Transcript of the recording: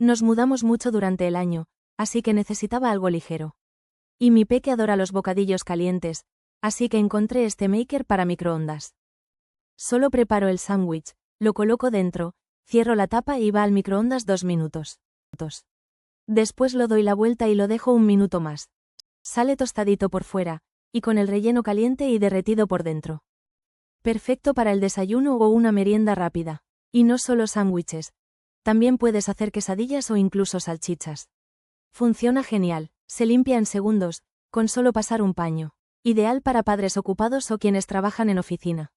Nos mudamos mucho durante el año, así que necesitaba algo ligero. Y mi peque adora los bocadillos calientes, así que encontré este maker para microondas. Solo preparo el sándwich, lo coloco dentro, cierro la tapa y va al microondas 2 minutos. Después lo doy la vuelta y lo dejo 1 minuto más. Sale tostadito por fuera, y con el relleno caliente y derretido por dentro. Perfecto para el desayuno o una merienda rápida. Y no solo sándwiches. También puedes hacer quesadillas o incluso salchichas. Funciona genial, se limpia en segundos, con solo pasar un paño. Ideal para padres ocupados o quienes trabajan en oficina.